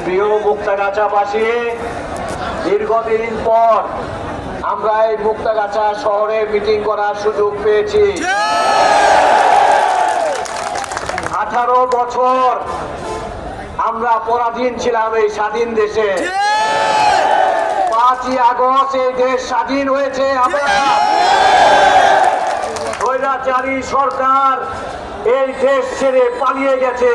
প্রিয় মুক্তাগাছাবাসী, দীর্ঘদিন পর আমরা এই মুক্তাগাছা শহরে মিটিং করার সুযোগ পেয়েছি। 18 বছর আমরা পরাধীন ছিলাম এই স্বাধীন দেশে। 5ই আগস্ট এই দেশ স্বাধীন হয়েছে। আমরা স্বৈরাচারী সরকার এই দেশ ছেড়ে পালিয়ে গেছে।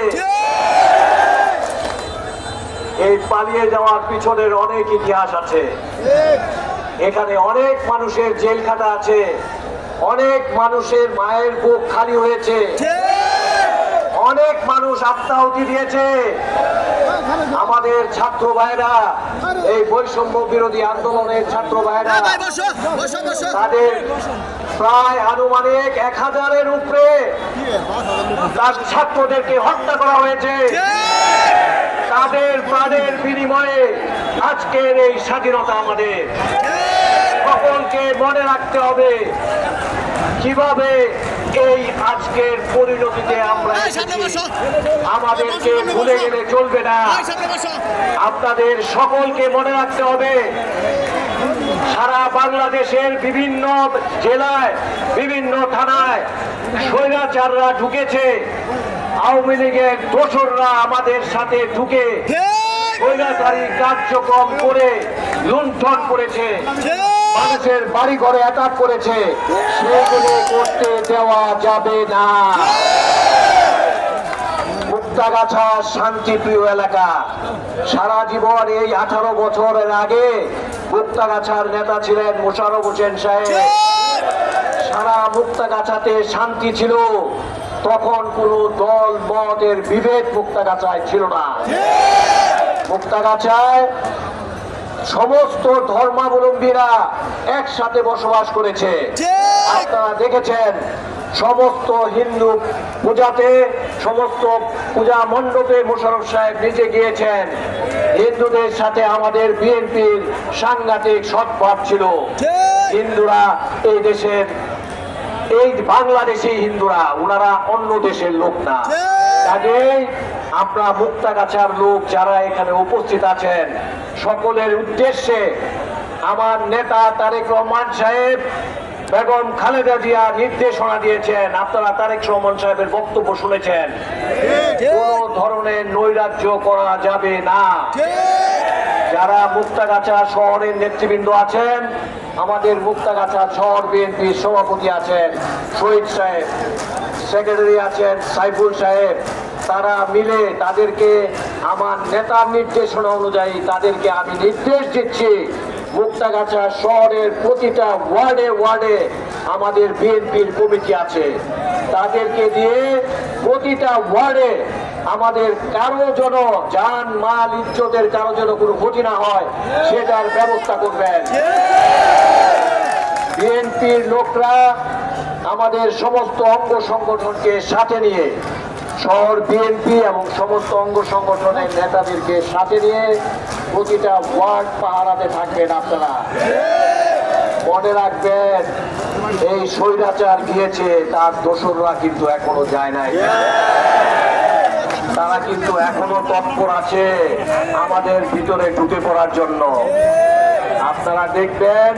এই পালিয়ে যাওয়ার পিছনের অনেক ইতিহাস আছে। এখানে অনেক মানুষের জেল খাটা আছে, অনেক মানুষের মায়ের বুক খালি হয়েছে, অনেক মানুষ আত্মাহুতি দিয়েছে। আমাদের ছাত্র ভাইরা, এই বৈষম্য বিরোধী আন্দোলনের ছাত্র ভাইরা, তাদের প্রায় আনুমানিক 1000-এর উপরে ছাত্রদেরকে হত্যা করা হয়েছে। তাদের প্রাণের বিনিময়ে আজকের এই স্বাধীনতা আমাদের। সকলকে মনে রাখতে হবে কিভাবে এই আজকের পরিণতিতে আমরা আমাদেরকে ভুলে গেলে চলবে না। আপনাদের সকলকে মনে রাখতে হবে সারা বাংলাদেশের বিভিন্ন জেলায়, বিভিন্ন থানায় স্বৈরাচাররা ঢুকেছে। আওয়ামী লীগের দোসররা আমাদের সাথে ঢুকে স্বৈরাচারী কার্যক্রম করে লুণ্ঠন করেছে, মানুষের বাড়ি ঘরে অ্যাটাক করেছে। সেগুলো করতে দেওয়া যাবে না। মুক্তাগাছা শান্তিপ্রিয় এলাকা। সারা জীবন এই 18 বছরের আগে মুক্তাগাছার নেতা ছিলেন মোশাররফ হোসেন সাহেব। সারা মুক্তাগাছাতে শান্তি ছিল। তখন কোনো দল মতের বিভেদ মুক্তাগাছায় ছিল না। মুক্তাগাছায় সমস্ত ধর্মাবলম্বীরা একসাথে বসবাস করেছে। আপনারা দেখেছেন সমস্ত হিন্দু পূজাতে, সমস্ত পূজা মণ্ডপে মোশাররফ সাহেব নিজে গিয়েছেন। হিন্দুদের সাথে আমাদের বিএনপির সাংঘাতিক সদ্ভাব ছিল। হিন্দুরা এই দেশের, এই বাংলাদেশি হিন্দুরা, ওনারা অন্য দেশের লোক না। কাজেই আমরা মুক্তাগাছার লোক যারা এখানে উপস্থিত আছেন, সকলের উদ্দেশ্যে আমার নেতা তারেক রহমান সাহেব, বেগম খালেদা জিয়া নির্দেশনা দিয়েছেন। আপনারা তারেক রহমান সাহেবের বক্তব্য শুনেছেন। কোন ধরনের নৈরাজ্য করা যাবে না। যারা মুক্তাগাছা শহরের নেতৃবৃন্দ আছেন, আমাদের মুক্তাগাছা শহর বিএনপির সভাপতি আছেন শহীদ সাহেব, সেক্রেটারি আছেন সাইফুল সাহেব, তারা মিলে তাদেরকে আমার নেতার নির্দেশনা অনুযায়ী তাদেরকে আমি নির্দেশ দিচ্ছি, মুক্তাগাছা শহরের প্রতিটা ওয়ার্ডে ওয়ার্ডে আমাদের বিএনপির কমিটি আছে, তাদেরকে দিয়ে প্রতিটা ওয়ার্ডে আমাদের কারো যেন জান মাল ইজ্জতের কারো যেন কোনো ক্ষতি না হয় সেটার ব্যবস্থা করবেন। বিএনপির লোকরা আমাদের সমস্ত অঙ্গ সংগঠনকে সাথে নিয়ে, শহর বিএনপি এবং সমস্ত অঙ্গ সংগঠনের নেতাদেরকে সাথে নিয়ে প্রতিটা ওয়ার্ড পাহারাতে থাকবেন। আপনারা মনে রাখবেন, এই স্বৈরাচার গিয়েছে, তার দোসররা কিন্তু এখনো যায় নাই। তারা কিন্তু এখনো তৎপর আছে আমাদের ভিতরে ঢুকে পড়ার জন্য। আপনারা দেখবেন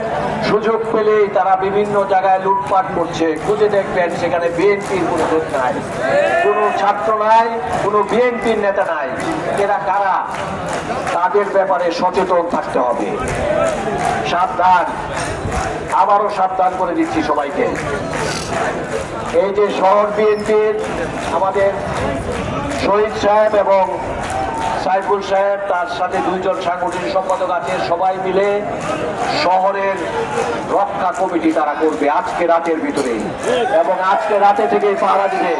সুযোগ পেলেই তারা বিভিন্ন জায়গায় লুটপাট করছে। খুঁজে দেখবেন সেখানে বিএনপির কোনো লোক নাই, কোনো ছাত্র নাই, কোনো বিএনপির নেতা নাই। এরা কারা? তাদের ব্যাপারে সচেতন থাকতে হবে। সাবধান, আবারও সাবধান করে দিচ্ছি সবাইকে। এই যে শহর বিএনপির আমাদের শহীদ সাহেব এবং সাইফুল সাহেব, তার সাথে 2 জন সাংগঠনিক সম্পাদক আছে, সবাই মিলে শহরের রক্ষা কমিটি তারা করবে আজকে রাতের ভিতরে, এবং আজকে রাতে থেকে পাহারা দিবে।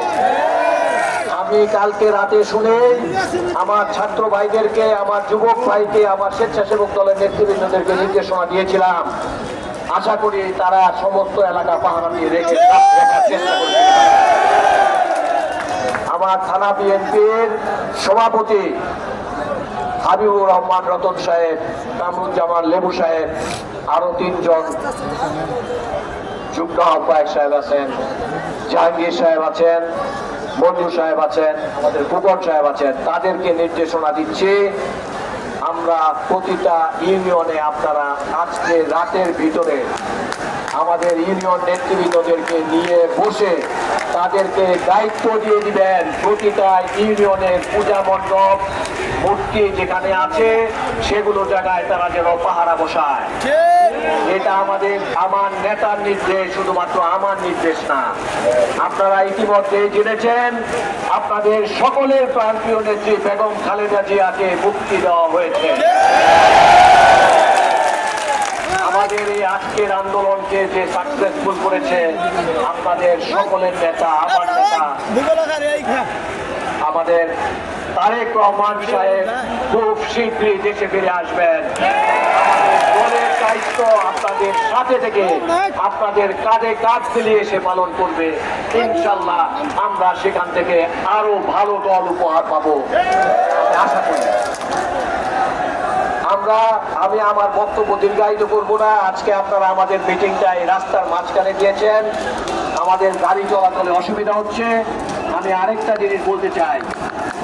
আমি কালকে রাতে শুনে আমার ছাত্র ভাইদেরকে, আমার যুবক ভাইকে, আমার স্বেচ্ছাসেবক দলের নেতৃবৃন্দদেরকে নির্দেশনা দিয়েছিলাম। আশা করি তারা সমস্ত এলাকা পাহারা দিয়ে রেখে রাখার চেষ্টা করবে। আমার থানা বিএনপির সভাপতি হাবিবুর রহমান রতন সাহেব, কামরুজ্জামান লেবু সাহেব, আরো 3 জন যুগ্ম আহ্বায়ক সাহেব আছেন, জাহাঙ্গীর সাহেব আছেন, মঞ্জু সাহেব আছেন, আমাদের ফুকন সাহেব আছেন, তাদেরকে নির্দেশনা দিচ্ছি আমরা প্রতিটা ইউনিয়নে আপনারা আজকে রাতের ভিতরে আমাদের ইউনিয়ন নেতৃবৃন্দদেরকে নিয়ে বসে তাদেরকে দায়িত্ব দিয়ে দিবেন প্রতিটা ইউনিয়নের পূজা মণ্ডপ মূর্তি যেখানে আছে সেগুলো জায়গায় তারা যেন পাহারা বসায়। এটা আমার নেতার নির্দেশ, শুধুমাত্র আমার নির্দেশ না। আপনারা ইতিমধ্যে জেনেছেন আপনাদের সকলের প্রাণপ্রিয় নেত্রী বেগম খালেদা জিয়াকে মুক্তি দেওয়া হয়েছে। আমাদের এই আজকের আন্দোলনকে যে সাকসেসফুল করেছে আপনাদের সকলের নেতা, আমার নেতা আমাদের তারেক রহমান সাহেব খুব শীঘ্রই দেশে ফিরে আসবেন। আমাদের দলের দায়িত্ব আপনাদের সাথে থেকে আপনাদের কাঁধে কাঁধ মিলিয়ে এসে পালন করবে। ইনশাল্লাহ আমরা সেখান থেকে আরো ভালো দল উপহার পাবো আশা করি। আমি আমার বক্তব্য দীর্ঘায়িত করবো না। আজকে আপনারা আমাদের মিটিংটাই রাস্তার মাঝখানে দিয়েছেন, আমাদের গাড়ি চলাচলে অসুবিধা হচ্ছে। আমি আরেকটা জিনিস বলতে চাই,